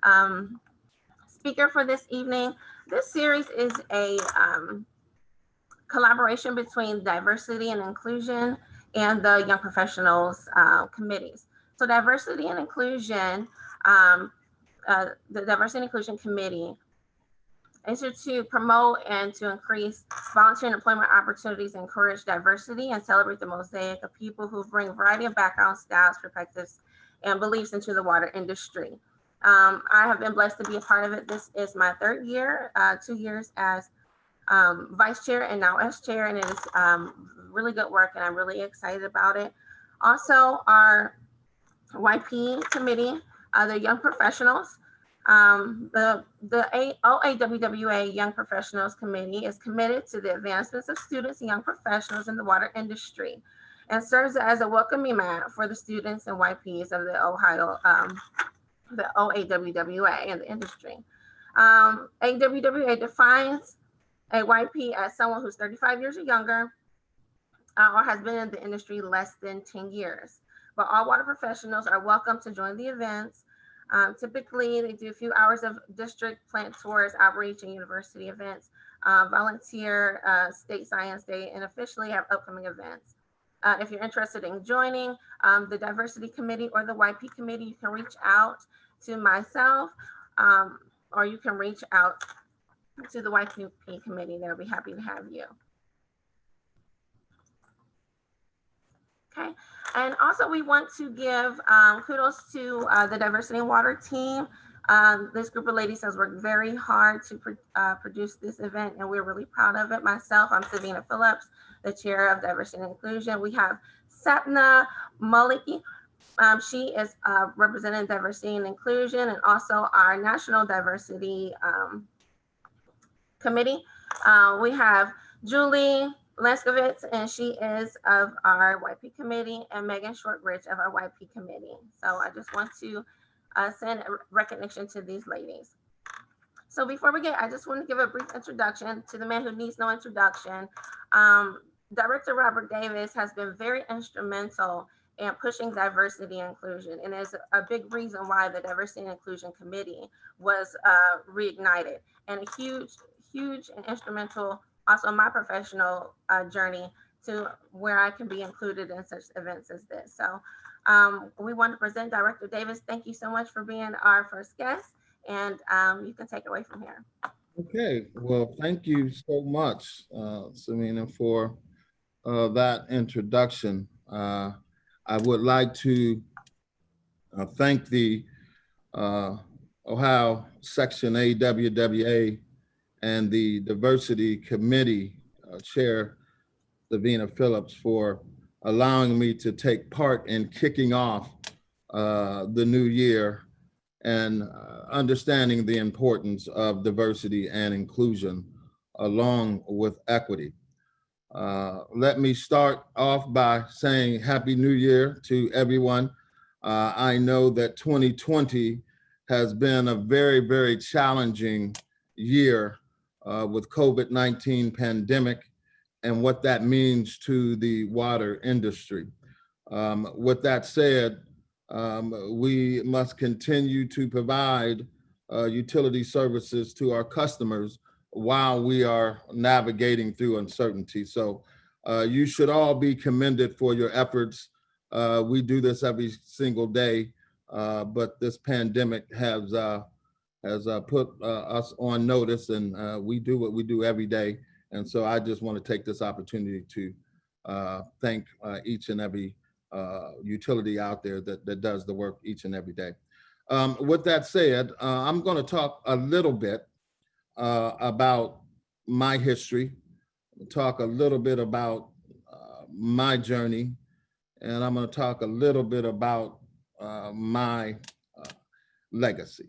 um, speaker for this evening. This series is a collaboration between diversity and inclusion and the Young Professionals committees. So diversity and inclusion, um, the Diversity and Inclusion Committee is to promote and to increase volunteer and employment opportunities, encourage diversity, and celebrate the mosaic of people who bring a variety of backgrounds, styles, perspectives, and beliefs into the water industry. I have been blessed to be a part of it. This is my third year, 2 years as vice chair and now as chair, and it is really good work, and I'm really excited about it. Also, our YP committee, the Young Professionals, the OAWWA Young Professionals Committee is committed to the advancements of students and young professionals in the water industry, and serves as a welcoming mat for the students and YPs of the OAWWA and the industry. AWWA defines a YP as someone who's 35 years or younger or has been in the industry less than 10 years. But all water professionals are welcome to join the events. Typically, they do a few hours of district plant tours, outreach, and university events, volunteer state science day, and officially have upcoming events. If you're interested in joining the diversity committee or the YP committee, you can reach out to myself, or you can reach out to the YP committee. They'll be happy to have you. Okay, and also we want to give kudos to the diversity and water team. This group of ladies has worked very hard to produce this event, and we're really proud of it. Myself, I'm Savina Phillips, the chair of diversity and inclusion. We have Sapna Maliki. She is representing diversity and inclusion, and also our national diversity committee. We have Julie Leskovitz, and she is of our YP committee, and Megan Shortridge of our YP committee. So I just want to send recognition to these ladies. So before we get, I just want to give a brief introduction to the man who needs no introduction. Director Robert Davis has been very instrumental in pushing diversity and inclusion, and is a big reason why the Diversity and Inclusion Committee was reignited, and a huge and instrumental also my professional journey to where I can be included in such events as this. So we want to present Director Davis. Thank you so much for being our first guest, and you can take it away from here. Okay, well, thank you so much, Samina, for that introduction. I would like to thank the Ohio Section AWWA and the Diversity Committee Chair, Davina Phillips, for allowing me to take part in kicking off the new year and understanding the importance of diversity and inclusion along with equity. Let me start off by saying Happy New Year to everyone. I know that 2020 has been a very challenging year with COVID-19 pandemic and what that means to the water industry. With that said, we must continue to provide utility services to our customers while we are navigating through uncertainty. So you should all be commended for your efforts. We do this every single day, but this pandemic has put us on notice, and we do what we do every day. And so I just want to take this opportunity to thank each and every utility out there that does the work each and every day. With that said, I'm going to talk a little bit about my history, talk a little bit about my journey, and I'm going to talk a little bit about my legacy.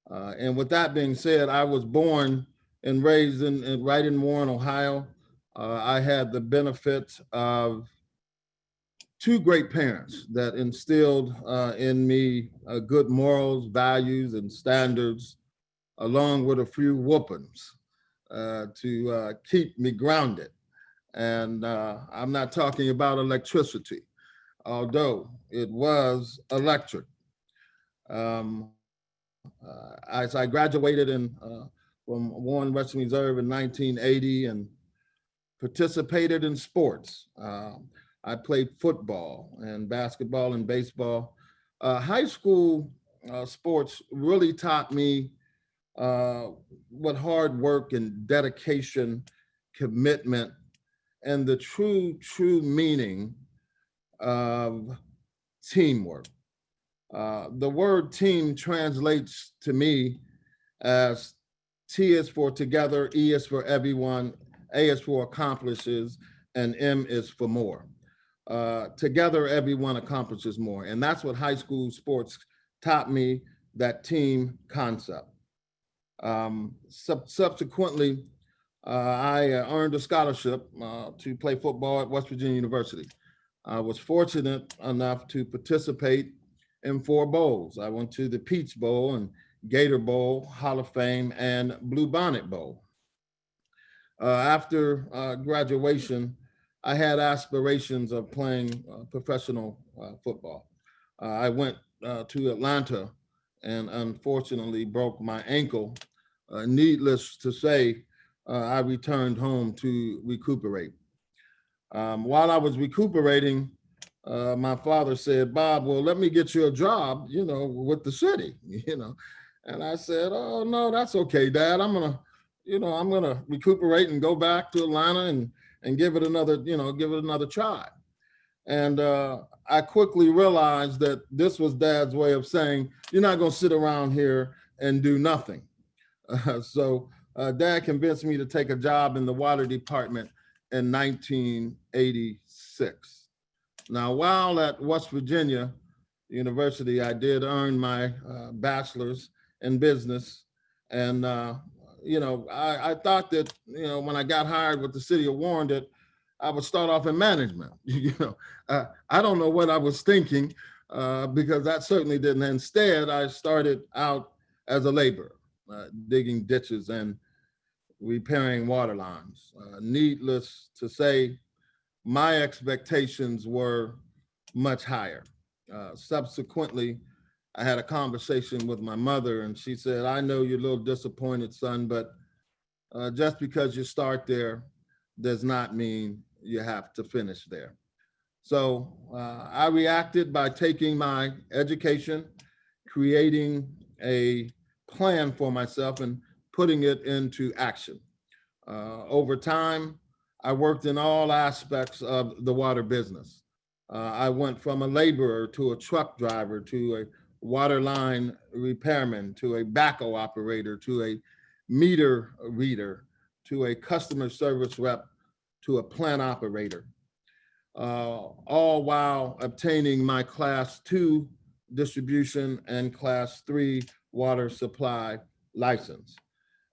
And with that being said, I was born and raised right in Warren, Ohio. I had the benefit of two great parents that instilled in me good morals, values, and standards, along with a few whoopings to keep me grounded. And I'm not talking about electricity, although it was electric. As I graduated from Warren Western Reserve in 1980 and participated in sports. I played football and basketball and baseball. High school sports really taught me uh, what hard work and dedication, commitment, and the true meaning of teamwork. The word team translates to me as T is for together, E is for everyone, A is for accomplishes, and M is for more. Together, everyone accomplishes more. And that's what high school sports taught me, that team concept. Subsequently, I earned a scholarship to play football at West Virginia University. I was fortunate enough to participate in 4 bowls. I went to the Peach Bowl and Gator Bowl, Hall of Fame, and Blue Bonnet Bowl. After graduation, I had aspirations of playing professional football. I went to Atlanta and unfortunately broke my ankle. Needless to say, I returned home to recuperate. While I was recuperating, my father said, "Bob, well, let me get you a job, with the city, And I said, "Oh no, that's okay, Dad. I'm gonna recuperate and go back to Atlanta and give it another try." And I quickly realized that this was Dad's way of saying, "You're not gonna sit around here and do nothing." So Dad convinced me to take a job in the water department in 1986. Now, while at West Virginia University, I did earn my bachelor's in business. And, I thought that, when I got hired with the city of Warren, that I would start off in management. I don't know what I was thinking because that certainly didn't. Instead, I started out as a laborer, digging ditches and repairing water lines. Needless to say, my expectations were much higher. Subsequently, I had a conversation with my mother, and she said, "I know you're a little disappointed, son, but just because you start there does not mean you have to finish there." So I reacted by taking my education, creating a plan for myself, and putting it into action. Over time, I worked in all aspects of the water business. I went from a laborer to a truck driver to a water line repairman to a backhoe operator to a meter reader to a customer service rep to a plant operator, all while obtaining my Class 2 distribution and Class 3 water supply license.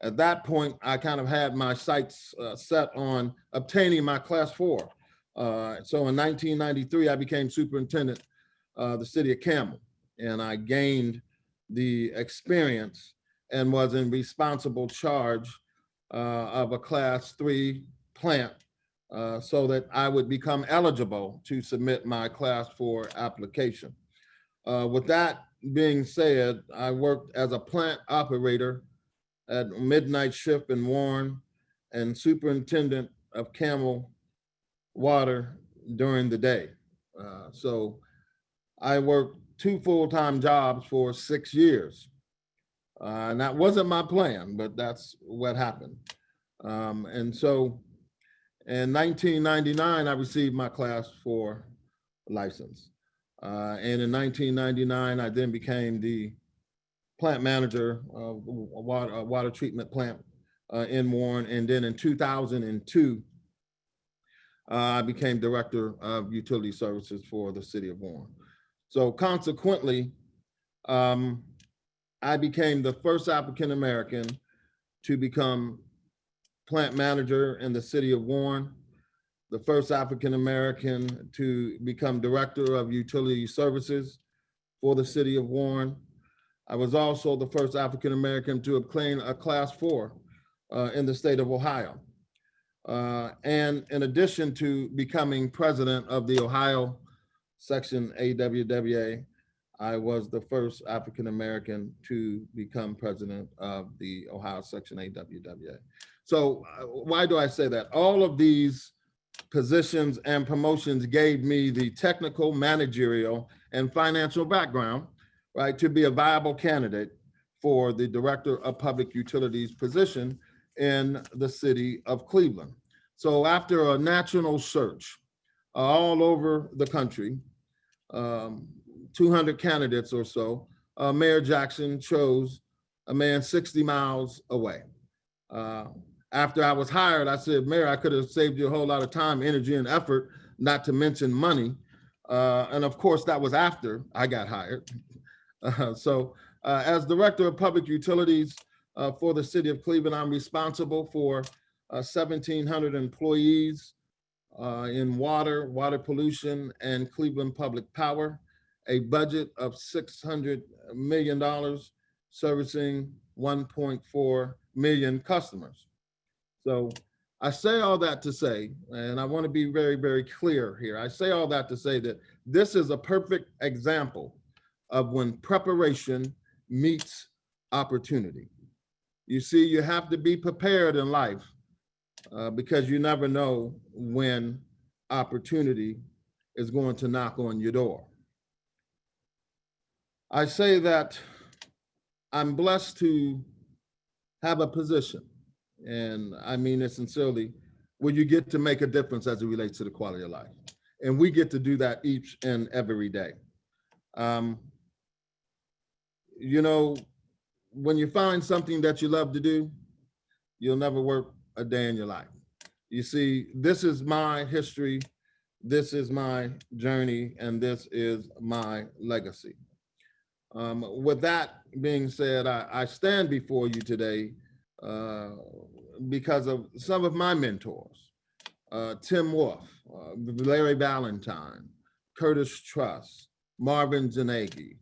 At that point, I kind of had my sights set on obtaining my Class 4. So in 1993, I became superintendent of the city of Campbell, and I gained the experience and was in responsible charge of a Class 3 plant so that I would become eligible to submit my Class 4 application. With that being said, I worked as a plant operator at midnight shift in Warren and superintendent of Camel Water during the day. So I worked 2 full-time jobs for 6 years. And that wasn't my plan, but that's what happened. And so in 1999, I received my Class 4 license. And in 1999, I then became the plant manager of a water treatment plant in Warren. And then in 2002, I became director of utility services for the city of Warren. So consequently, I became the first African American to become plant manager in the city of Warren, the first African American to become director of utility services for the city of Warren. I was also the first African American to obtain a Class 4 in the state of Ohio. And in addition to becoming president of the Ohio section AWWA, I was the first African American to become president of the Ohio Section AWWA. So why do I say that? All of these positions and promotions gave me the technical, managerial, and financial background, right, to be a viable candidate for the Director of Public Utilities position in the city of Cleveland. So after a national search all over the country, um, 200 candidates or so, Mayor Jackson chose a man 60 miles away. Uh, After I was hired, I said, Mayor, I could have saved you a whole lot of time, energy, and effort, not to mention money. And of course, that was after I got hired. As Director of Public Utilities for the City of Cleveland, I'm responsible for 1,700 employees in water pollution, and Cleveland Public Power, a budget of $600 million, servicing 1.4 million customers. So I say all that to say, and I want to be very, very clear here. I say all that to say that this is a perfect example of when preparation meets opportunity. You see, you have to be prepared in life because you never know when opportunity is going to knock on your door. I say that I'm blessed to have a position, and I mean it sincerely, where you get to make a difference as it relates to the quality of life. And we get to do that each and every day. Um, you know, when you find something that you love to do, you'll never work a day in your life. You see, this is my history, this is my journey, and this is my legacy. With that being said, I stand before you today uh, because of some of my mentors, Tim Wolf, Larry Valentine, Curtis Truss, Marvin Zanegi,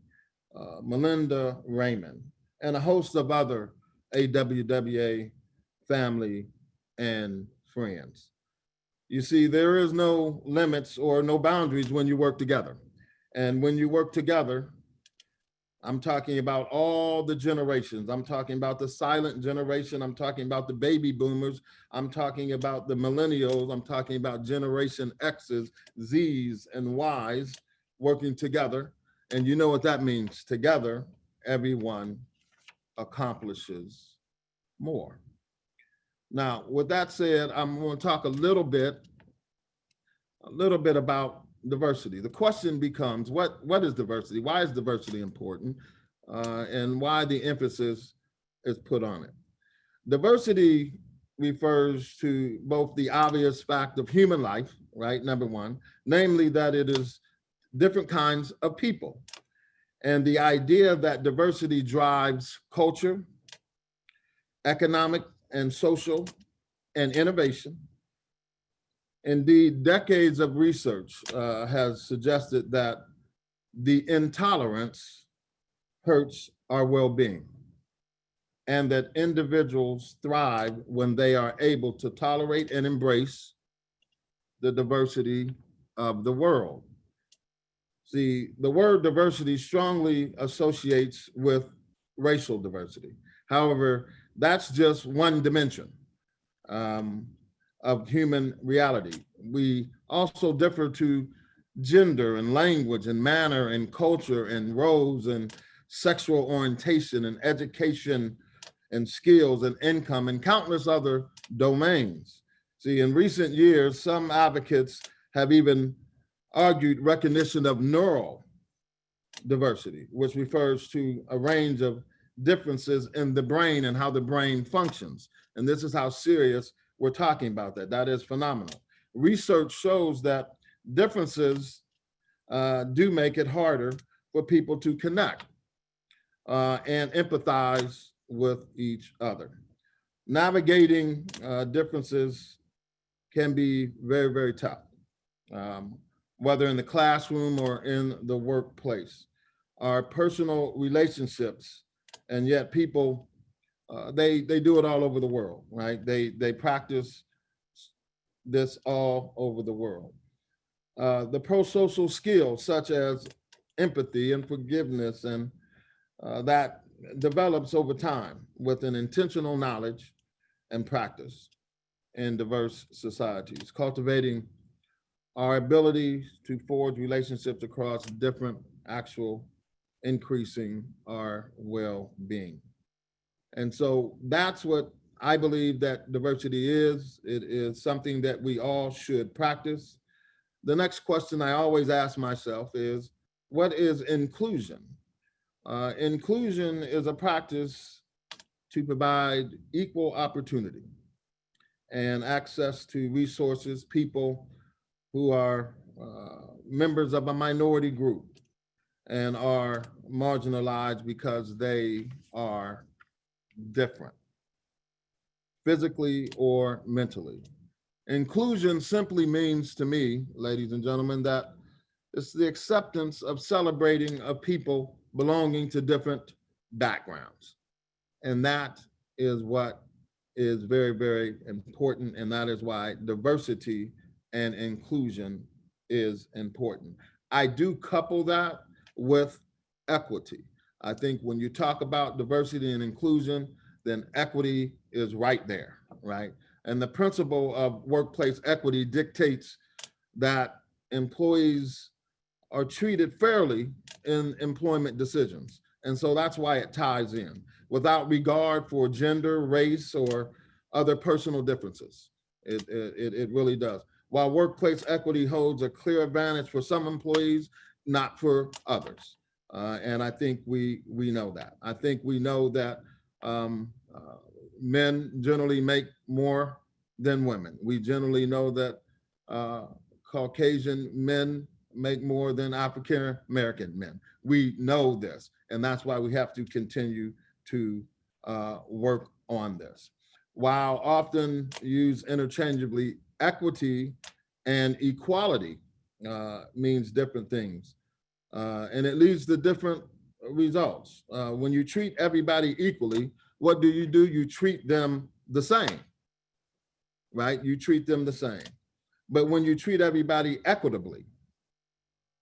Melinda Raymond, and a host of other AWWA family and friends. You see, there is no limits or no boundaries when you work together. And when you work together, I'm talking about all the generations. I'm talking about the silent generation. I'm talking about the baby boomers. I'm talking about the millennials. I'm talking about Generation X's, Z's, and Y's working together. And you know what that means. Together, everyone accomplishes more. Now, with that said, I'm going to talk a little bit about diversity. The question becomes, what is diversity? Why is diversity important? And why the emphasis is put on it. Diversity refers to both the obvious fact of human life, right? Number one, namely that it is different kinds of people. And the idea that diversity drives culture, economic and social, and innovation. Indeed, decades of research has suggested that the intolerance hurts our well-being, and that individuals thrive when they are able to tolerate and embrace the diversity of the world. See, the word diversity strongly associates with racial diversity. However, that's just one dimension um, of human reality. We also differ to gender and language and manner and culture and roles and sexual orientation and education and skills and income and countless other domains. See, in recent years, some advocates have even argued recognition of neural diversity, which refers to a range of differences in the brain and how the brain functions. And this is how serious we're talking about that. That is phenomenal. Research shows that differences do make it harder for people to connect and empathize with each other. Navigating differences can be very, very tough, whether in the classroom or in the workplace. Our personal relationships, and yet people, they do it all over the world, right? They practice this all over the world. The pro-social skills such as empathy and forgiveness, and that develops over time with an intentional knowledge and practice in diverse societies, cultivating our ability to forge relationships across different actual increasing our well-being. And so that's what I believe that diversity is. It is something that we all should practice. The next question I always ask myself is, what is inclusion? Inclusion is a practice to provide equal opportunity and access to resources, people who are members of a minority group and are marginalized because they are different, physically or mentally. Inclusion simply means to me, ladies and gentlemen, that it's the acceptance of celebrating of people belonging to different backgrounds. And that is what is very, very important. And that is why diversity and inclusion is important. I do couple that with equity. I think when you talk about diversity and inclusion, then equity is right there, right? And the principle of workplace equity dictates that employees are treated fairly in employment decisions. And so that's why it ties in without regard for gender, race, or other personal differences. It really does. While workplace equity holds a clear advantage for some employees, not for others. And I think we know that. I think we know that men generally make more than women. We generally know that Caucasian men make more than African American men. We know this, and that's why we have to continue to work on this. While often used interchangeably, equity and equality means different things, and it leads to different results. When you treat everybody equally, what do? You treat them the same, right? You treat them the same. But when you treat everybody equitably,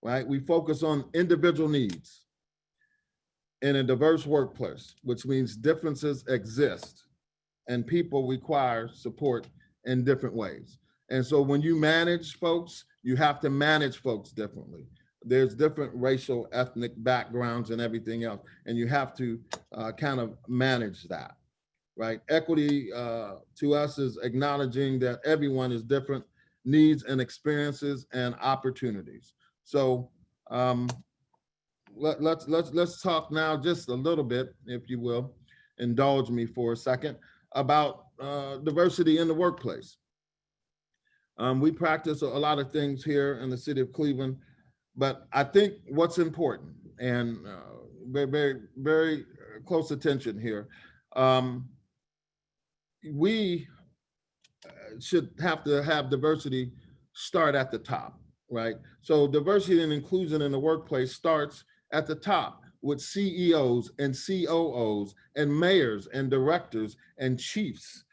right, we focus on individual needs in a diverse workplace, which means differences exist and people require support in different ways. And so when you manage folks, you have to manage folks differently. There's different racial, ethnic backgrounds and everything else, and you have to kind of manage that, right? Equity to us is acknowledging that everyone is different, needs and experiences and opportunities. So let's talk now just a little bit, if you will, indulge me for a second, about diversity in the workplace. We practice a lot of things here in the city of Cleveland, but I think what's important and very, very, very close attention here, we should have to have diversity start at the top, right? So diversity and inclusion in the workplace starts at the top with CEOs and COOs and mayors and directors and chiefs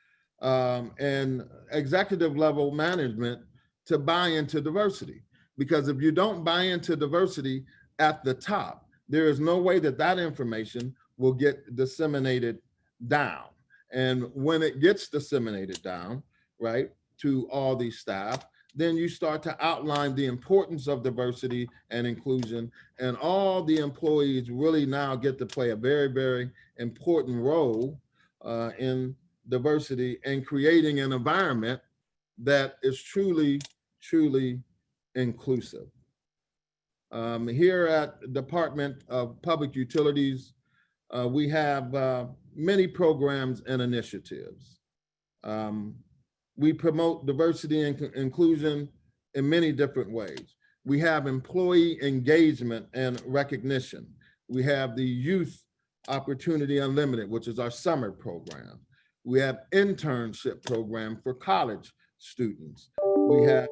and executive level management to buy into diversity. Because if you don't buy into diversity at the top, there is no way that that information will get disseminated down. And when it gets disseminated down, right, to all these staff, then you start to outline the importance of diversity and inclusion, and all the employees really now get to play a very, very important role in diversity and creating an environment that is truly, truly inclusive. Here at Department of Public Utilities, we have many programs and initiatives. We promote diversity and inclusion in many different ways. We have employee engagement and recognition. We have the Youth Opportunity Unlimited, which is our summer program. We have internship program for college students. We have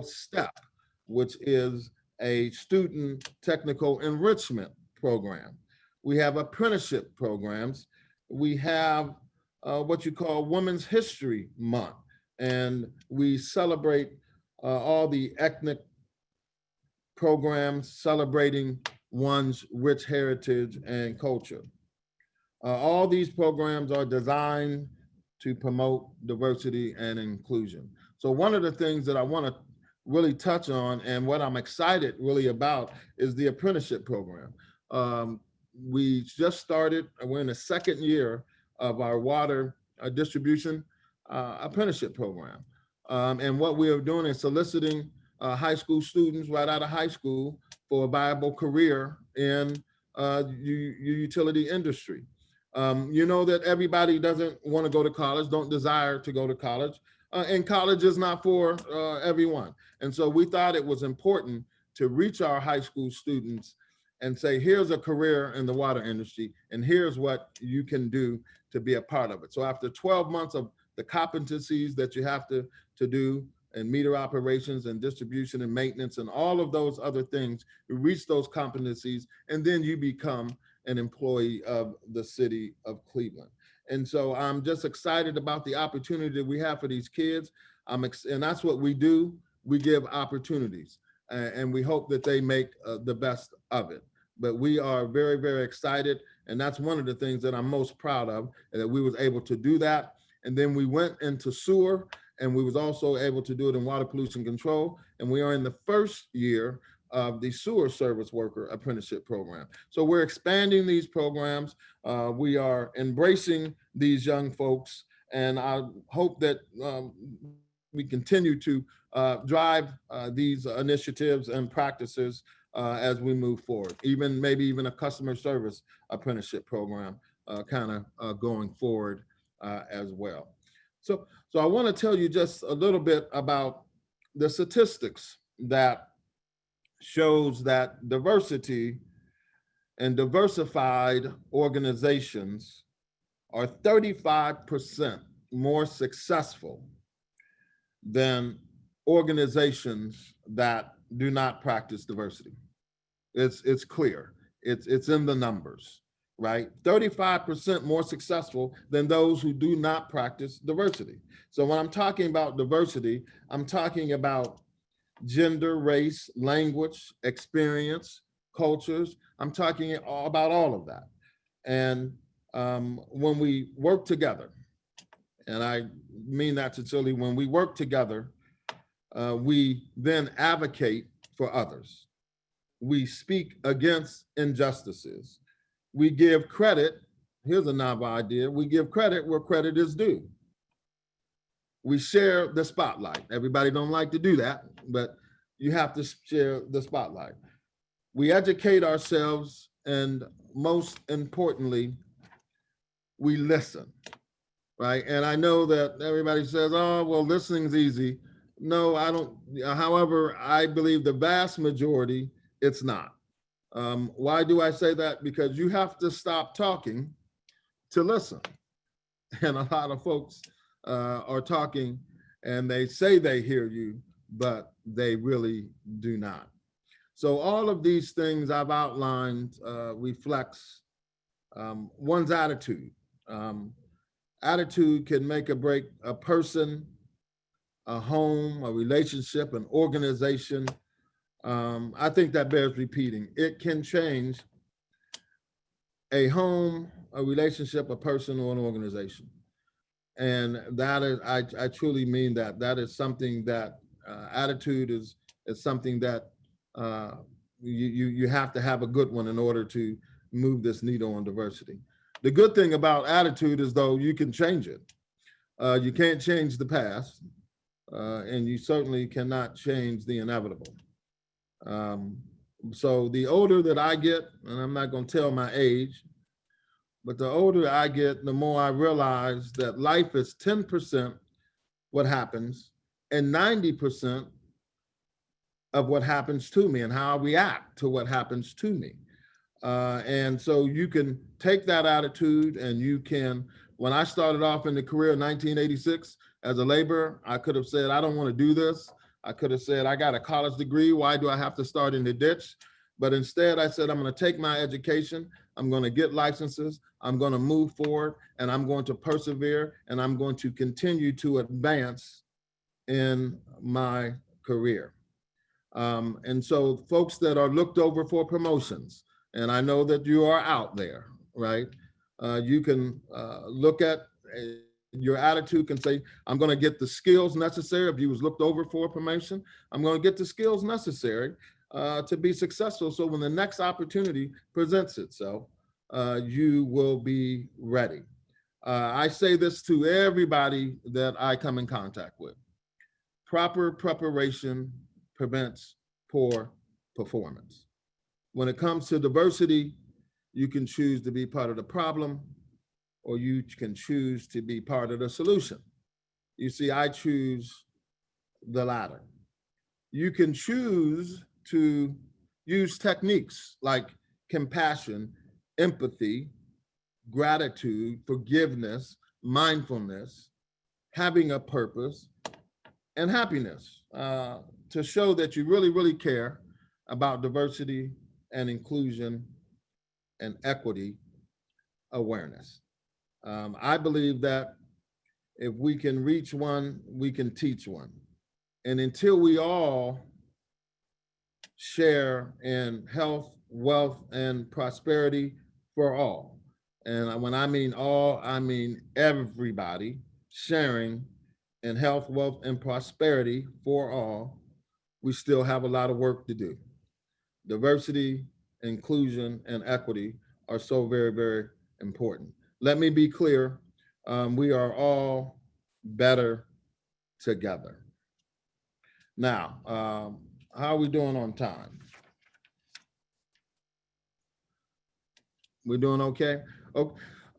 STEP, which is a student technical enrichment program. We have apprenticeship programs. We have what you call Women's History Month, and we celebrate all the ethnic programs celebrating one's rich heritage and culture. All these programs are designed to promote diversity and inclusion. So one of the things that I want to really touch on and what I'm excited really about is the apprenticeship program. Um, we just started, we're in the second year of our water distribution apprenticeship program. And what we are doing is soliciting high school students right out of high school for a viable career in utility industry. You know that everybody doesn't want to go to college, don't desire to go to college, and college is not for everyone. And so we thought it was important to reach our high school students and say, here's a career in the water industry, and here's what you can do to be a part of it. So after 12 months of the competencies that you have to do in meter operations and distribution and maintenance and all of those other things, you reach those competencies, and then you become an employee of the city of Cleveland. And so I'm just excited about the opportunity that we have for these kids. And that's what we do. We give opportunities and we hope that they make the best of it. But we are very, very excited. And that's one of the things that I'm most proud of, that we was able to do that. And then we went into sewer, and we was also able to do it in water pollution control. And we are in the first year of the sewer service worker apprenticeship program. So we're expanding these programs. We are embracing these young folks, and I hope that we continue to drive these initiatives and practices as we move forward. Maybe even a customer service apprenticeship program kind of going forward as well. So I want to tell you just a little bit about the statistics that shows that diversity and diversified organizations are 35% more successful than organizations that do not practice diversity. It's clear. It's in the numbers, right? 35% more successful than those who do not practice diversity. So when I'm talking about diversity, I'm talking about gender, race, language, experience, cultures. I'm talking about all of that. And when we work together, and I mean that sincerely, when we work together, we then advocate for others. We speak against injustices. We give credit. Here's a novel idea. We give credit where credit is due. We share the spotlight. Everybody don't like to do that, but you have to share the spotlight. We educate ourselves, and most importantly, we listen, right? And I know that everybody says, oh, well, listening's easy. No, I don't. However, I believe the vast majority, it's not. Why do I say that? Because you have to stop talking to listen. And a lot of folks are talking and they say they hear you, but they really do not. So all of these things I've outlined reflects one's attitude. Attitude can make or break a person, a home, a relationship, an organization. I think that bears repeating. It can change a home, a relationship, a person, or an organization. And that is, I truly mean that. That is something that attitude is something that you have to have a good one in order to move this needle on diversity. The good thing about attitude is, though, you can change it. You can't change the past, and you certainly cannot change the inevitable. So the older that I get, and I'm not going to tell my age, but the older I get, the more I realize that life is 10% what happens and 90% of what happens to me and how I react to what happens to me. And so you can take that attitude and you can, when I started off in the career in 1986 as a laborer, I could have said, I don't want to do this. I could have said, I got a college degree. Why do I have to start in the ditch? But instead I said, I'm going to take my education. I'm going to get licenses. I'm going to move forward and I'm going to persevere and I'm going to continue to advance in my career. And so folks that are looked over for promotions, and I know that you are out there, right? You can look at your attitude can say, I'm going to get the skills necessary. If you was looked over for a promotion, I'm going to get the skills necessary to be successful. So when the next opportunity presents itself, you will be ready. I say this to everybody that I come in contact with. Proper preparation prevents poor performance. When it comes to diversity, you can choose to be part of the problem or you can choose to be part of the solution. You see, I choose the latter. You can choose to use techniques like compassion, empathy, gratitude, forgiveness, mindfulness, having a purpose, and happiness to show that you really, really care about diversity and inclusion and equity awareness. I believe that if we can reach one, we can teach one. And until we all share in health, wealth, and prosperity for all. And when I mean all, I mean everybody sharing in health, wealth, and prosperity for all. We still have a lot of work to do. Diversity, inclusion, and equity are so very, very important. Let me be clear, we are all better together. Now, how are we doing on time? We're doing okay?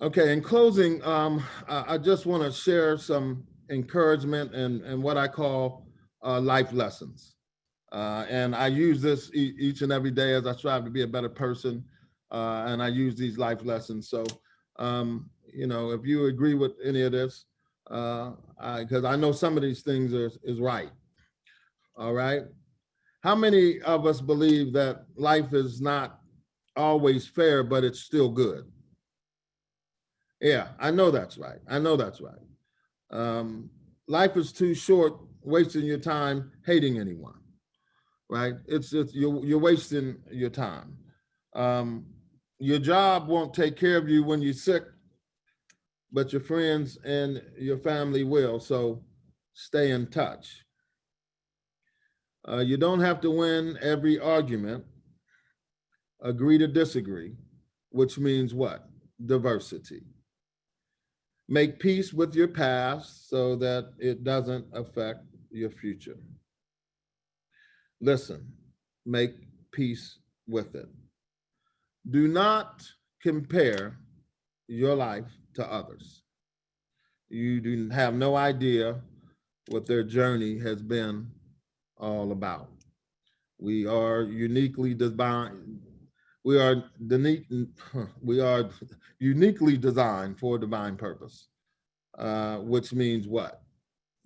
Okay, in closing, I just want to share some encouragement and what I call life lessons. And I use this each and every day as I strive to be a better person. And I use these life lessons. So, if you agree with any of this, because I know some of these things is right. All right. How many of us believe that life is not always fair, but it's still good? Yeah, I know that's right. I know that's right. Life is too short wasting your time hating anyone, right? It's you're wasting your time. Your job won't take care of you when you're sick, but your friends and your family will. So stay in touch. You don't have to win every argument. Agree to disagree, which means what? Diversity. Make peace with your past so that it doesn't affect your future. Listen, make peace with it. Do not compare your life to others. You do have no idea what their journey has been all about. We are uniquely designed. We are uniquely designed for a divine purpose, which means what?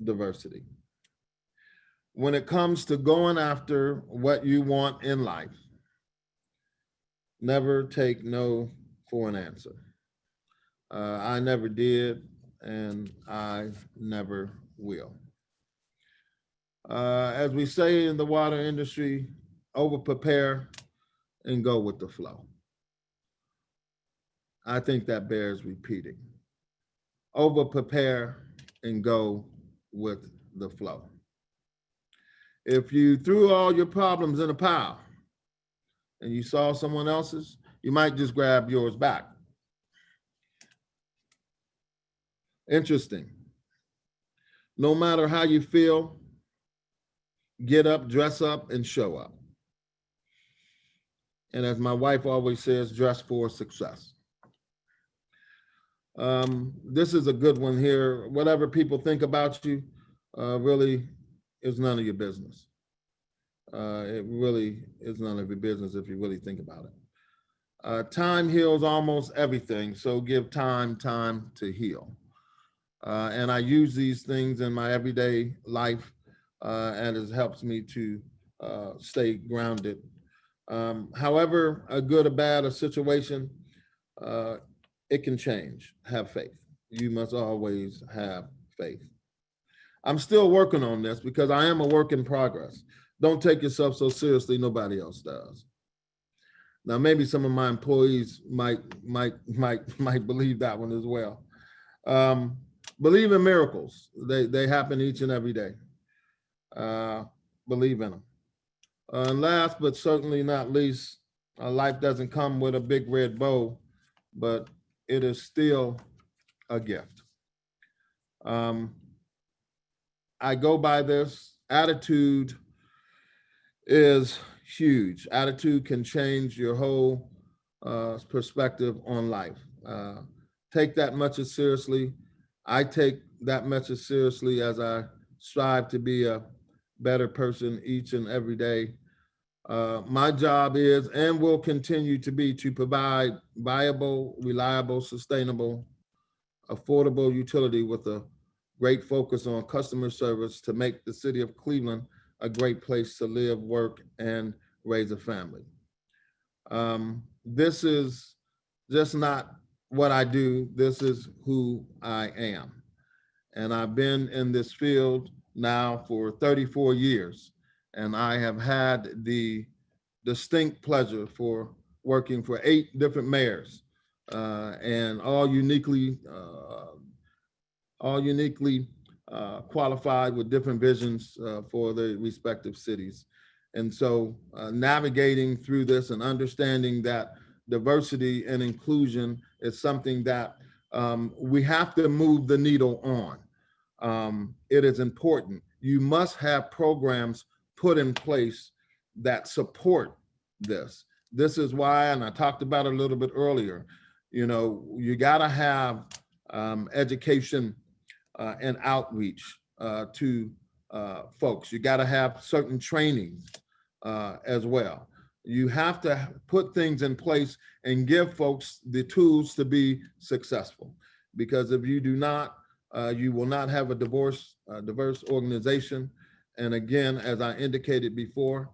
Diversity. When it comes to going after what you want in life, never take no for an answer. I never did, and I never will. As we say in the water industry, over prepare and go with the flow. I think that bears repeating. Over prepare and go with the flow. If you threw all your problems in a pile and you saw someone else's, you might just grab yours back. Interesting. No matter how you feel, get up, dress up, and show up. And as my wife always says, dress for success. This is a good one here. Whatever people think about you really is none of your business. It really is none of your business if you really think about it. Time heals almost everything, so give time to heal. And I use these things in my everyday life, and it helps me to stay grounded. However, a good or bad a situation, it can change. Have faith. You must always have faith. I'm still working on this because I am a work in progress. don't take yourself so seriously, nobody else does. Now, maybe some of my employees might believe that one as well. Um, Believe in miracles. They happen each and every day. Uh, Believe in them. And last but certainly not least, life doesn't come with a big red bow, but it is still a gift. Um, I go by this. Attitude is huge. Attitude can change your whole perspective on life. Take that much as seriously. I take that much as seriously as I strive to be a better person each and every day. My job is and will continue to be to provide viable, reliable, sustainable, affordable utility with a great focus on customer service to make the city of Cleveland a great place to live, work, and raise a family. This is just not what I do, this is who I am. And I've been in this field now for 34 years, and I have had the distinct pleasure for working for 8 different mayors, and all uniquely qualified with different visions for the respective cities. And so navigating through this and understanding that diversity and inclusion is something that we have to move the needle on. It is important. You must have programs put in place that support this. This is why, and I talked about it a little bit earlier, you got to have education and outreach to folks. You got to have certain trainings as well. You have to put things in place and give folks the tools to be successful. Because if you do not, you will not have a diverse organization. And again, as I indicated before,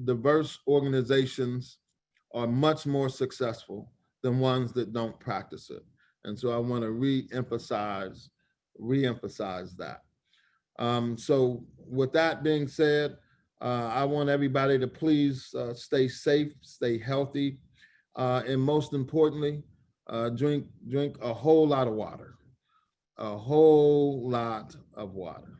diverse organizations are much more successful than ones that don't practice it. And so I want to re-emphasize that. So with that being said, I want everybody to please stay safe, stay healthy, and most importantly, drink a whole lot of water, a whole lot of water.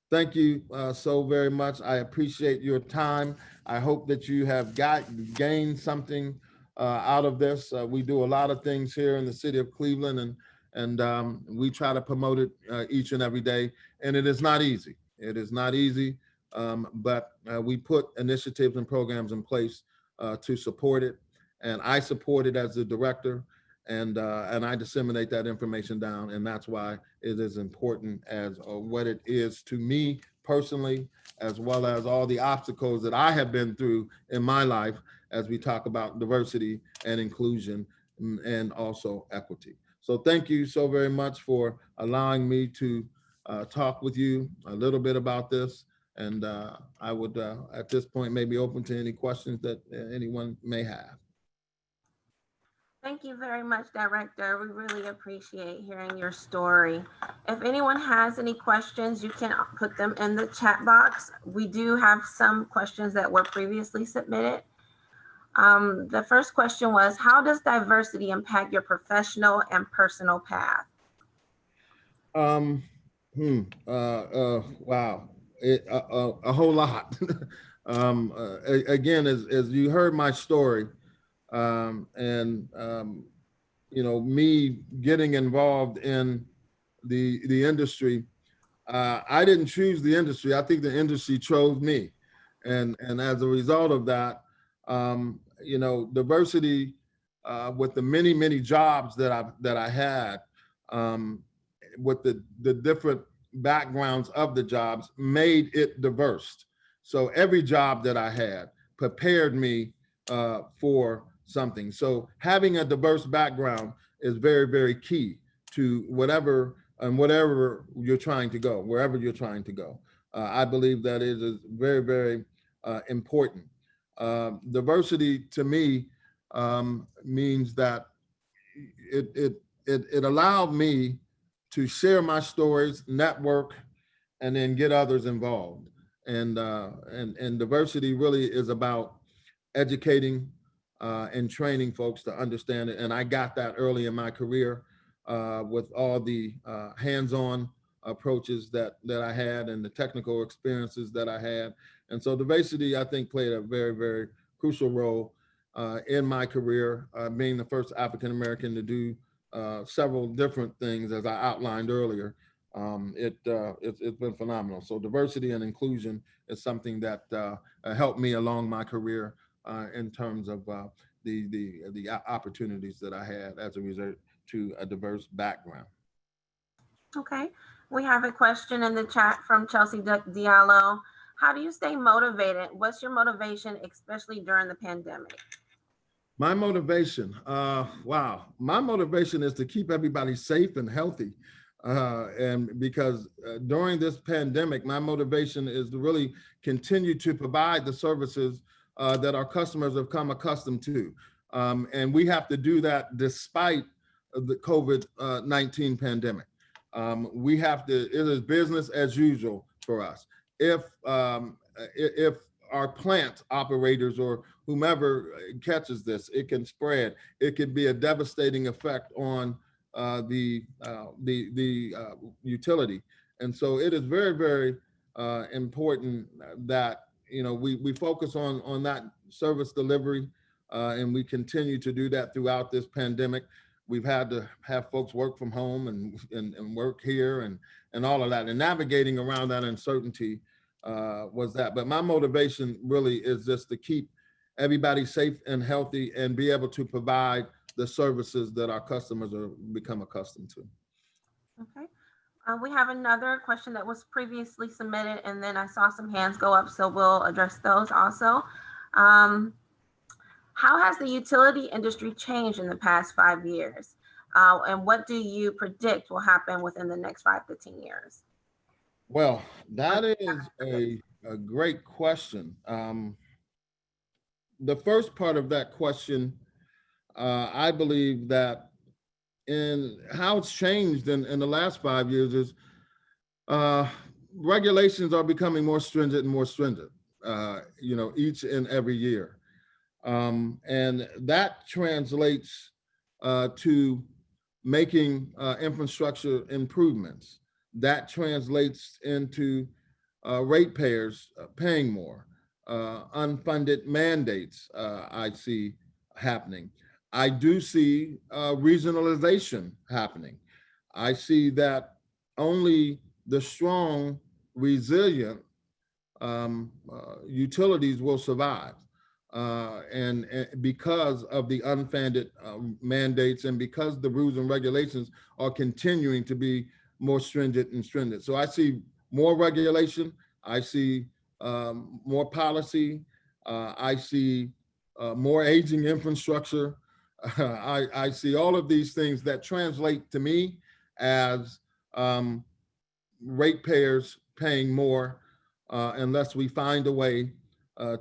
Thank you so very much. I appreciate your time. I hope that you have gained something out of this. We do a lot of things here in the city of Cleveland, and we try to promote it each and every day. And it is not easy. It is not easy, but we put initiatives and programs in place to support it. And I support it as the director, and I disseminate that information down, and that's why it is important as what it is to me personally, as well as all the obstacles that I have been through in my life as we talk about diversity and inclusion and also equity. So thank you so very much for allowing me to talk with you a little bit about this, and I would at this point maybe open to any questions that anyone may have. Thank you very much, Director. We really appreciate hearing your story. If anyone has any questions, you can put them in the chat box. We do have some questions that were previously submitted. The first question was, how does diversity impact your professional and personal path? Um, wow, a whole lot. Again, as you heard my story, and me getting involved in the industry, I didn't choose the industry. I think the industry chose me, and as a result of that, diversity with the many jobs that I had, with the different backgrounds of the jobs, made it diverse. So every job that I had prepared me for something. So having a diverse background is very key to whatever you're trying to go, wherever you're trying to go. I believe that it is very important. Diversity to me means that it allowed me to share my stories, network, and then get others involved. And diversity really is about educating and training folks to understand it. And I got that early in my career with all the hands-on approaches that I had and the technical experiences that I had. And so diversity, I think, played a very, very crucial role in my career, being the first African-American to do several different things, as I outlined earlier. It's been phenomenal. So diversity and inclusion is something that helped me along my career in terms of the opportunities that I had as a result to a diverse background. Okay. We have a question in the chat from Chelsea Diallo. How do you stay motivated? What's your motivation, especially during the pandemic? My motivation, wow, my motivation is to keep everybody safe and healthy. And because during this pandemic, my motivation is to really continue to provide the services that our customers have come accustomed to. And we have to do that despite the COVID-19 pandemic. We have to, it is business as usual for us. If our plant operators or whomever catches this, it can spread. It could be a devastating effect on the utility. And so it is very, very important that we focus on that service delivery, and we continue to do that throughout this pandemic. We've had to have folks work from home and work here and all of that, and navigating around that uncertainty was that. But my motivation really is just to keep everybody safe and healthy and be able to provide the services that our customers are become accustomed to. Okay. We have another question that was previously submitted, and then I saw some hands go up, so we'll address those also. How has the utility industry changed in the past 5 years? And what do you predict will happen within the next 5 to 10 years? Well, that is a great question. The first part of that question, I believe that in how it's changed in the last 5 years is regulations are becoming more stringent and more stringent, each and every year. And that translates to making infrastructure improvements. That translates into ratepayers paying more, unfunded mandates I see happening. I do see regionalization happening. I see that only the strong, resilient utilities will survive. And because of the unfunded mandates and because the rules and regulations are continuing to be more stringent and stringent. So I see more regulation, I see more policy, I see more aging infrastructure. I see all of these things that translate to me as ratepayers paying more unless we find a way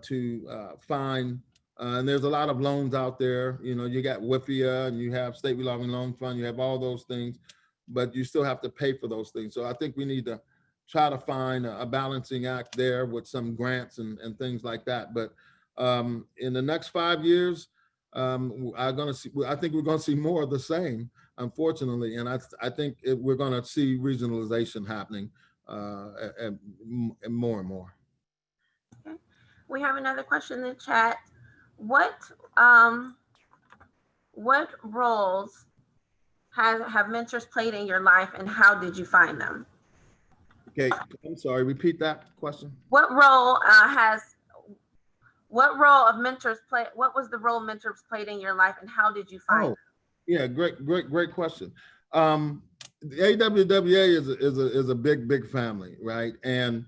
to find, and there's a lot of loans out there. You got WIFIA and you have State Revolving Loan Fund, you have all those things, but you still have to pay for those things. So I think we need to try to find a balancing act there with some grants and things like that. But in the next 5 years, I think we're going to see more of the same, unfortunately. And I think we're going to see regionalization happening and more and more. Okay. We have another question in the chat. What roles have mentors played in your life, and how did you find them? Okay, I'm sorry, repeat that question. What role of mentors play? What was the role mentors played in your life, and how did you find them? Yeah, great question. The AWWA is a big family, right? And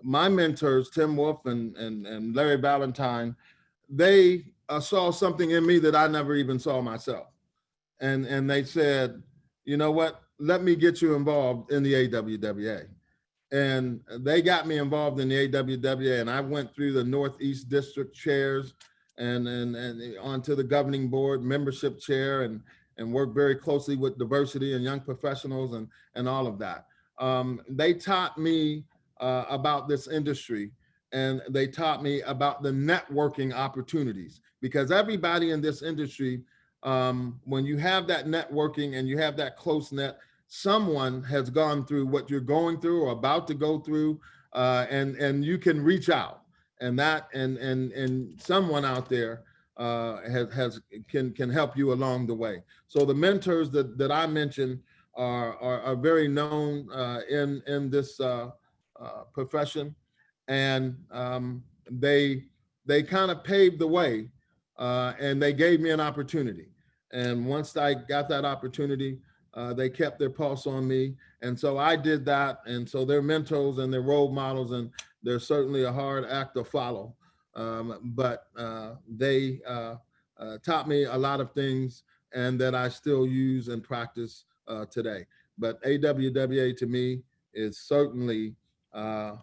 my mentors, Tim Wolf and Larry Valentine, they saw something in me that I never even saw myself. And they said, you know what, let me get you involved in the AWWA. And they got me involved in the AWWA, and I went through the Northeast District chairs and onto the governing board membership chair and worked very closely with diversity and young professionals and all of that. They taught me about this industry, and they taught me about the networking opportunities, because everybody in this industry, when you have that networking and you have that close net, someone has gone through what you're going through or about to go through, and you can reach out, and someone out there has can help you along the way. So the mentors that I mentioned are very known in this profession, and they kind of paved the way, and they gave me an opportunity. And once I got that opportunity, they kept their pulse on me, and so I did that. And so they're mentors and they're role models, and they're certainly a hard act to follow. But they taught me a lot of things, and that I still use and practice today. But AWWA to me is certainly how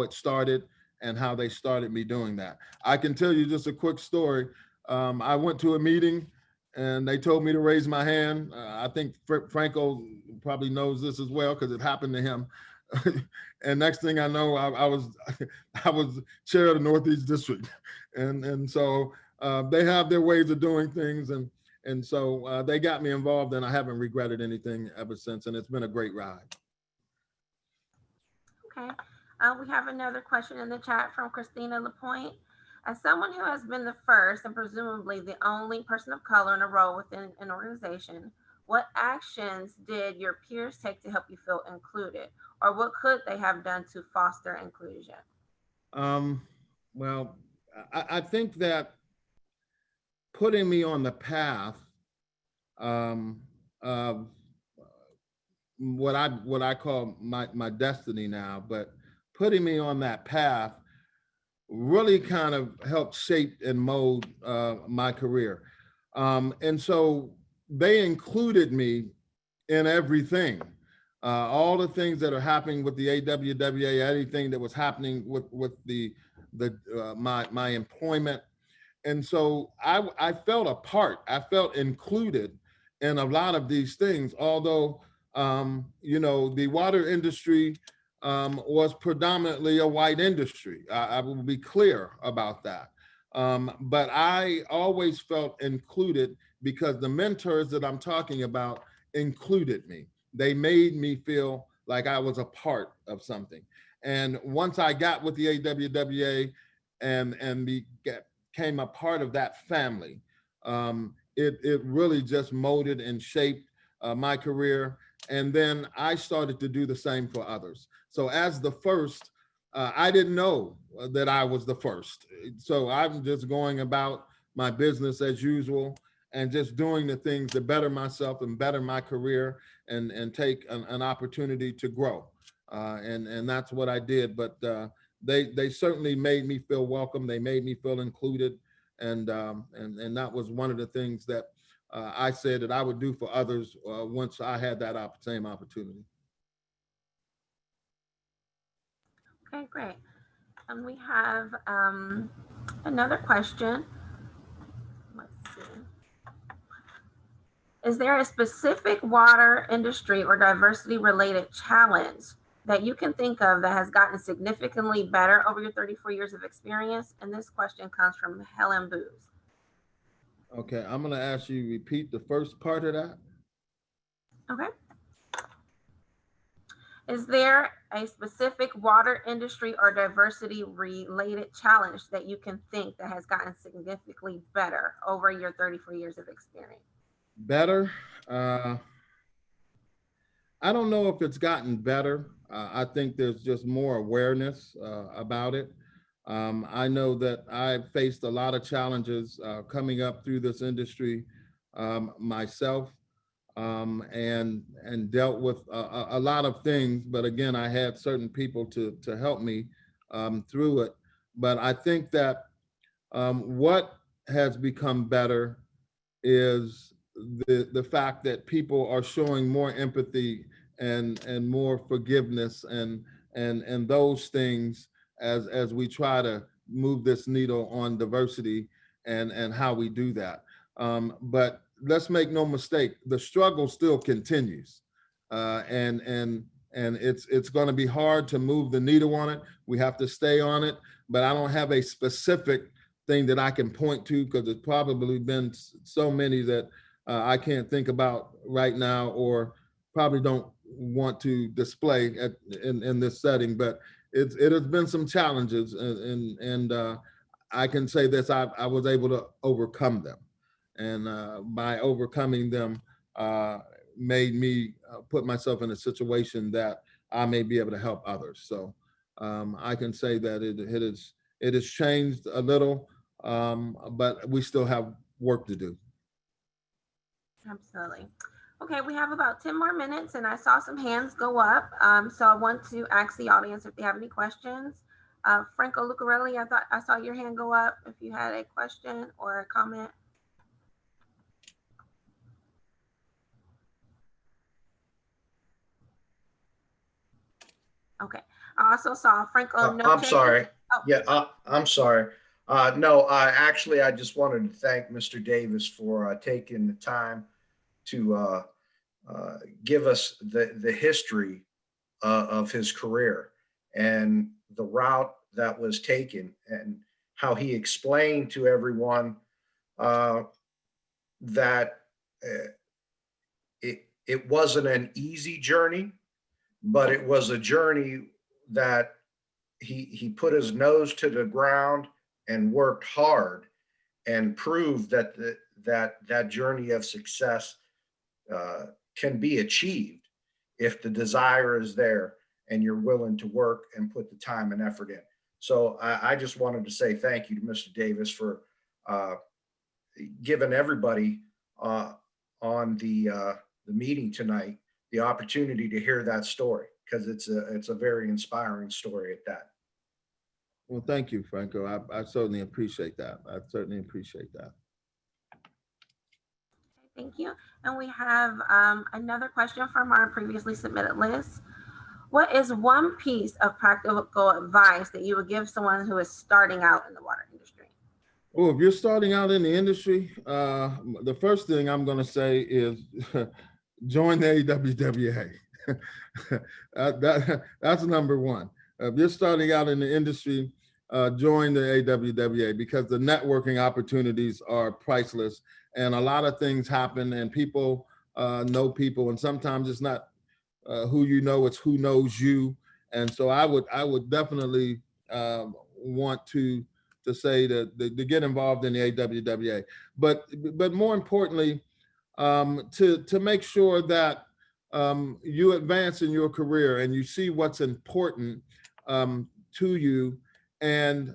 it started and how they started me doing that. I can tell you just a quick story. I went to a meeting and they told me to raise my hand. I think Franco probably knows this as well because it happened to him. And next thing I know, I was I was chair of the Northeast District, and so they have their ways of doing things, and so they got me involved, and I haven't regretted anything ever since, and it's been a great ride. Okay. We have another question in the chat from Christina Lapointe. As someone who has been the first and presumably the only person of color in a role within an organization, what actions did your peers take to help you feel included? Or what could they have done to foster inclusion? Um, well, I think that putting me on the path um, of what I call my destiny now, but putting me on that path really kind of helped shape and mold my career. And so they included me in everything. All the things that are happening with the AWWA, anything that was happening with my employment. And so I felt a part. I felt included in a lot of these things, although the water industry was predominantly a white industry. I will be clear about that. But I always felt included because the mentors that I'm talking about included me. They made me feel like I was a part of something. And once I got with the AWWA and became a part of that family, it really just molded and shaped my career. And then I started to do the same for others. So as the first, I didn't know that I was the first. So I'm just going about my business as usual and just doing the things to better myself and better my career and take an opportunity to grow. And that's what I did. But they certainly made me feel welcome. They made me feel included. And that was one of the things that I said that I would do for others once I had that same opportunity. Okay, great. And we have another question. Let's see. Is there a specific water industry or diversity related challenge that you can think of that has gotten significantly better over your 34 years of experience? And this question comes from Helen Booz. Okay, I'm going to ask you to repeat the first part of that. Okay. Is there a specific water industry or diversity related challenge that you can think that has gotten significantly better over your 34 years of experience? Better? I don't know if it's gotten better. I think there's just more awareness about it. I know that I've faced a lot of challenges coming up through this industry myself, and dealt with a lot of things. But again, I had certain people to help me through it. But I think that what has become better is the fact that people are showing more empathy and more forgiveness and those things as we try to move this needle on diversity and how we do that. But let's make no mistake, the struggle still continues, and and it's going to be hard to move the needle on it. We have to stay on it, but I don't have a specific thing that I can point to, because there's probably been so many that I can't think about right now, or probably don't want to display in this setting. But it has been some challenges, and I can say this: I was able to overcome them, and by overcoming them, made me put myself in a situation that I may be able to help others. So I can say that it has changed a little, but we still have work to do. Absolutely. Okay, we have about 10 more minutes, and I saw some hands go up. So I want to ask the audience if they have any questions. Franco Lucarelli, I thought I saw your hand go up if you had a question or a comment. Okay. I also saw Franco no I'm change. sorry. Oh, Yeah, I'm sorry. No, actually, I just wanted to thank Mr. Davis for taking the time to give us the history of his career and the route that was taken, and how he explained to everyone uh, that it wasn't an easy journey, but it was a journey that he put his nose to the ground and worked hard, and proved that that journey of success can be achieved if the desire is there and you're willing to work and put the time and effort in. So I just wanted to say thank you to Mr. Davis for uh, giving everybody on the meeting tonight the opportunity to hear that story, because it's a very inspiring story at that. Well, thank you, Franco. I certainly appreciate that. I certainly appreciate that. thank you. And we have another question from our previously submitted list. What is one piece of practical advice that you would give someone who is starting out in the water industry? Oh, if you're starting out in the industry, the first thing I'm going to say is join the AWWA. That's number one. If you're starting out in the industry, join the AWWA, because the networking opportunities are priceless, and a lot of things happen, and people know people, and sometimes it's not who you know, it's who knows you. And so I would definitely want to say to get involved in the AWWA, but more importantly, to make sure that you advance in your career and you see what's important to you, and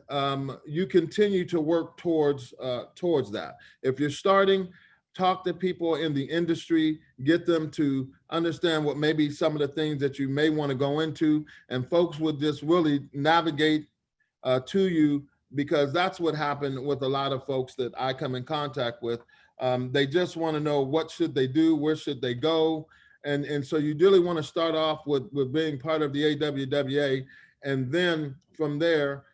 you continue to work towards that. If you're starting, talk to people in the industry, get them to understand what maybe some of the things that you may want to go into, and folks would just really navigate to you, because that's what happened with a lot of folks that I come in contact with. They just want to know what should they do, where should they go, and so you really want to start off with being part of the AWWA, and then from there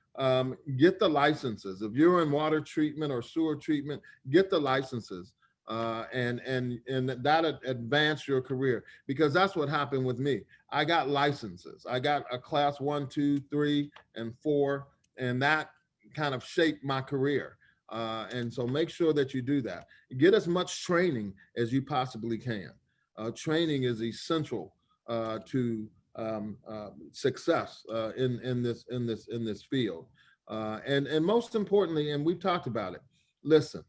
get the licenses. If you're in water treatment or sewer treatment, get the licenses. And that advance your career, because that's what happened with me. I got licenses. I got a class 1, 2, 3, and 4, and that kind of shaped my career. And so make sure that you do that. Get as much training as you possibly can. Training is essential to success in this field. And most importantly, and we've talked about it, listen,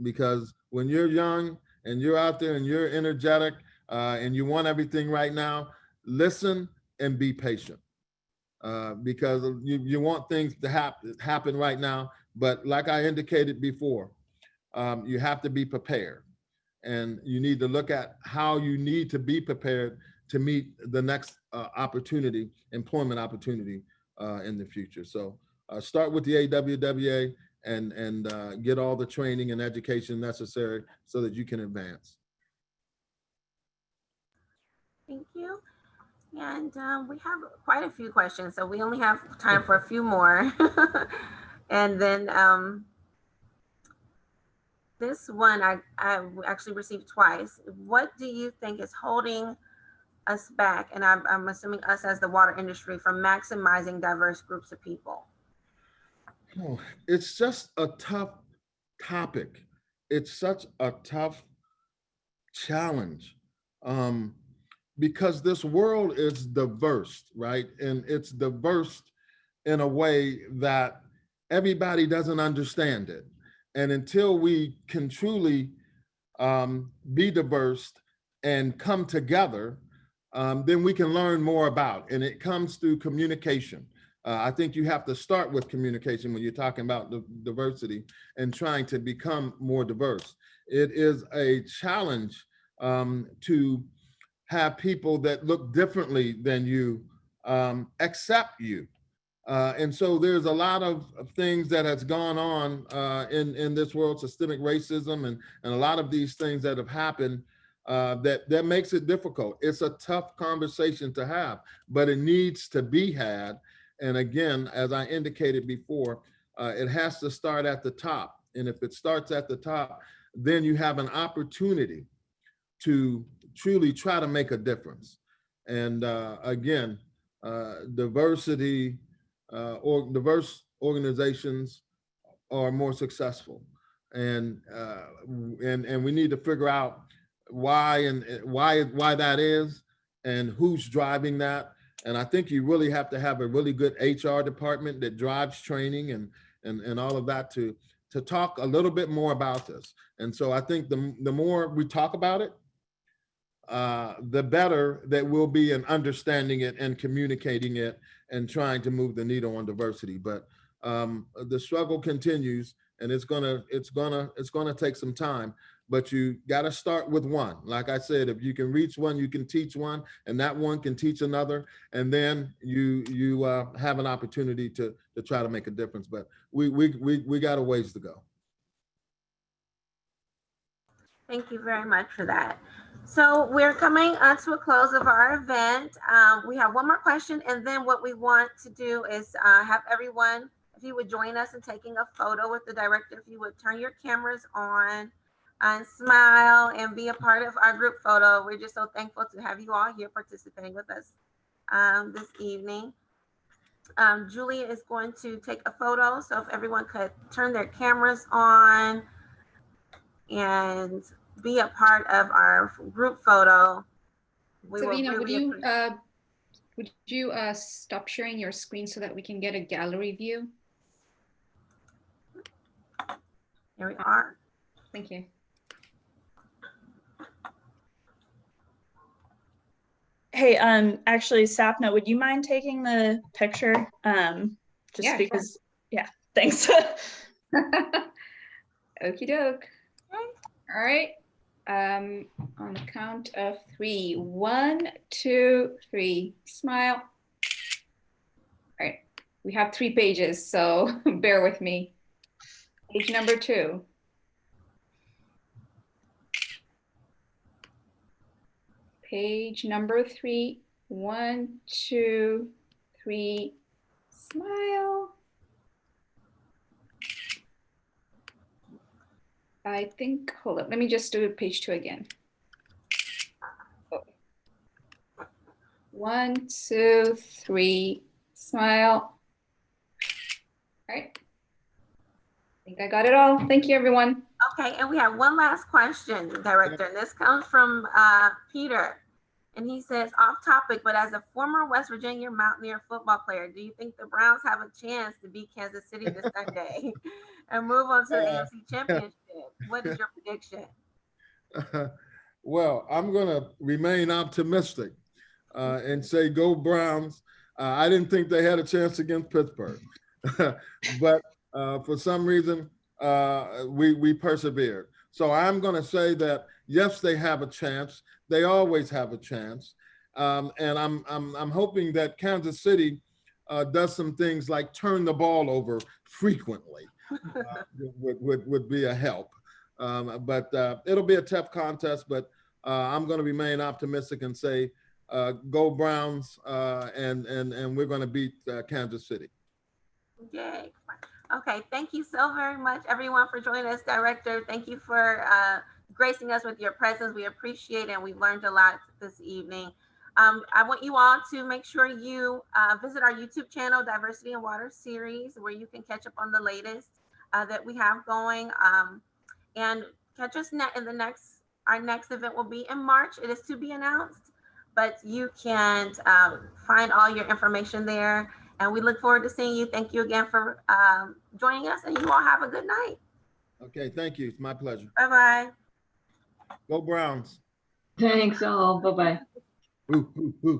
because when you're young and you're out there and you're energetic and you want everything right now, listen and be patient, because you want things to happen right now. But like I indicated before, you have to be prepared, and you need to look at how you need to be prepared to meet the next employment opportunity in the future. So start with the AWWA and get all the training and education necessary so that you can advance. Thank you. And we have quite a few questions, so we only have time for a few more. And then this one I actually received twice. What do you think is holding us back, and I'm assuming us as the water industry, from maximizing diverse groups of people? Oh, it's just a tough topic. It's such a tough challenge, um, because this world is diverse, right? And it's diverse in a way that everybody doesn't understand it. And until we can truly be diverse and come together, then we can learn more about. And it comes through communication. I think you have to start with communication when you're talking about the diversity and trying to become more diverse. It is a challenge to have people that look differently than you accept you. And so there's a lot of things that has gone on in this world, systemic racism and a lot of these things that have happened that makes it difficult. It's a tough conversation to have, but it needs to be had. And again, as I indicated before, it has to start at the top. And if it starts at the top, then you have an opportunity to truly try to make a difference. And again, diversity or diverse organizations are more successful, and and we need to figure out why and why that is, and who's driving that. And I think you really have to have a really good HR department that drives training and all of that to talk a little bit more about this. And so I think the more we talk about it, the better that we'll be in understanding it and communicating it and trying to move the needle on diversity. But the struggle continues, and it's gonna take some time. But you got to start with one. Like I said, if you can reach one, you can teach one, and that one can teach another, and then you have an opportunity to try to make a difference. But we got a ways to go. Thank you very much for that. So we're coming to a close of our event. We have one more question, and then what we want to do is have everyone, if you would join us in taking a photo with the director, if you would turn your cameras on and smile and be a part of our group photo. We're just so thankful to have you all here participating with us this evening. Julia is going to take a photo, so if everyone could turn their cameras on and be a part of our group photo. Savina, would you stop sharing your screen so that we can get a gallery view? Here we are. Thank you. Hey, actually, Sapna, would you mind taking the picture? Just Yeah, because, sure. Yeah, thanks. Okie doke. All right. On the count of 3. 1, 2, 3. Smile. All right. We have 3 pages, so bear with me. Page number 2. Page number 3. 1, 2, 3. Smile. I think, hold up, let me just do page 2 again. Oh. 1, 2, 3, smile. All right. I think I got it all. Thank you, everyone. Okay, and we have one last question, Director, and this comes from Peter. And he says, off topic, but as a former West Virginia Mountaineer football player, do you think the Browns have a chance to beat Kansas City this Sunday and move on to the AFC Championship? What is your prediction? Well, I'm going to remain optimistic and say go Browns. I didn't think they had a chance against Pittsburgh, but for some reason we persevered. So I'm going to say that yes, they have a chance. They always have a chance, and I'm hoping that Kansas City does some things like turn the ball over frequently. Would be a help. But it'll be a tough contest, but I'm going to remain optimistic and say, go Browns, and we're going to beat Kansas City. Yay. Okay, thank you so very much, everyone, for joining us, Director. Thank you for gracing us with your presence. We appreciate it, and we learned a lot this evening. I want you all to make sure you visit our YouTube channel, Diversity in Water Series, where you can catch up on the latest that we have going. And catch us in our next event will be in March. It is to be announced, but you can find all your information there. And we look forward to seeing you. Thank you again for joining us, and you all have a good night. Okay, thank you. It's my pleasure. Bye-bye. Go Browns. Thanks all. Bye-bye. Woo, woo, woo.